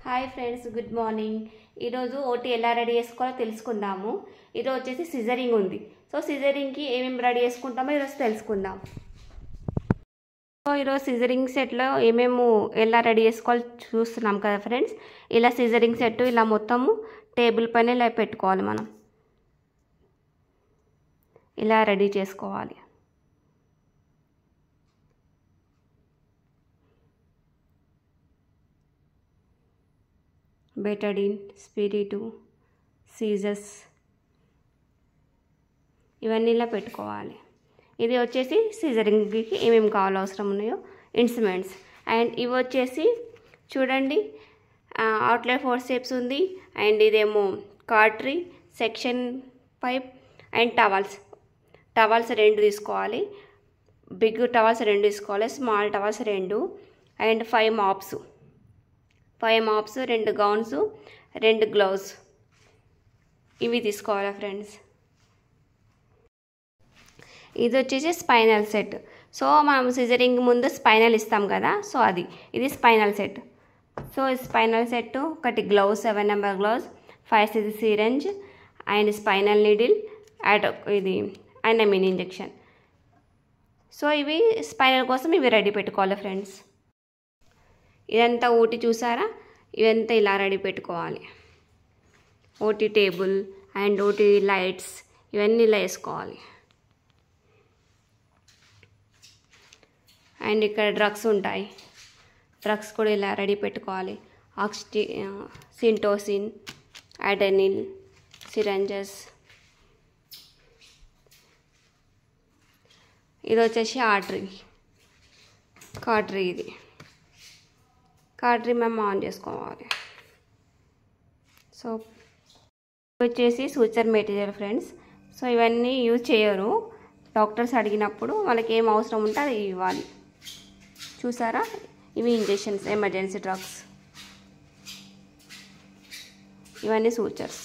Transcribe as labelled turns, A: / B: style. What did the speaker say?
A: Hi friends, good morning. ఈరోజు OT ఎలా ready చేసుకోవాలో తెలుసుకుందాము. ఈరోజు వచ్చేసి సిజరింగ్ ఉంది. సో సిజరింగ్కి ఏమేమి రెడీ చేసుకుంటామో ఈరోజు తెలుసుకుందాం. సో ఈరోజు సిజరింగ్ సెట్లో ఏమేమి ఎలా రెడీ చేసుకోవాలో చూస్తున్నాం కదా ఫ్రెండ్స్. ఇలా సిజరింగ్ సెట్ ఇలా మొత్తము టేబుల్ పైన ఇలా పెట్టుకోవాలి. మనం ఇలా రెడీ చేసుకోవాలి. బెటడిన్, స్పిరిటు, సీజర్స్ ఇవన్నీ ఇలా పెట్టుకోవాలి. ఇది వచ్చేసి సిజరింగ్కి ఏమేమి కావాలో అవసరం ఉన్నాయో ఇన్స్ట్రుమెంట్స్. అండ్ ఇవి వచ్చేసి చూడండి, అవుట్లెట్ ఫోర్సెప్స్ ఉంది. అండ్ ఇదేమో cautery, section pipe and towels 2 తీసుకోవాలి. బిగ్ టవల్స్ 2 తీసుకోవాలి, small towels 2 and 5 mops, 2 gowns, 2 gloves ఇవి తీసుకోవాలా ఫ్రెండ్స్. ఇది వచ్చేసి స్పైనల్ సెట్. సో మనం సిజరింగ్ ముందు స్పైనల్ ఇస్తాం కదా, సో ఇది స్పైనల్ సెట్. సో ఈ స్పైనల్ సెట్ ఒకటి gloves, 7 number gloves, 5 cc syringe and spinal needle ఇది ఐనమిన్ ఇంజెక్షన్. సో ఇవి స్పైనల్ కోసం ఇవి రెడీ పెట్టుకోవాలి ఫ్రెండ్స్. ఇదంతా ఓటీ చూసారా, ఇదంతా ఇలా రెడీ పెట్టుకోవాలి. OT table and OT lights ఇవన్నీ ఇలా వేసుకోవాలి. అండ్ ఇక్కడ డ్రగ్స్ ఉంటాయి, డ్రగ్స్ కూడా ఇలా రెడీ పెట్టుకోవాలి. సింటోసిన్, అడెనిల్, సిరంజెస్. ఇది వచ్చేసి కార్టరీ ఇది కార్టరీ మేము ఆన్ చేసుకోవాలి. సో వచ్చేసి సూచర్ మెటీరియల్ ఫ్రెండ్స్. సో ఇవన్నీ యూజ్ చేయరు. డాక్టర్స్ అడిగినప్పుడు వాళ్ళకి ఏం అవసరం ఉంటే అది ఇవ్వాలి. చూసారా, ఇవి ఇంజెక్షన్స్, ఎమర్జెన్సీ డ్రగ్స్, ఇవన్నీ సూచర్స్.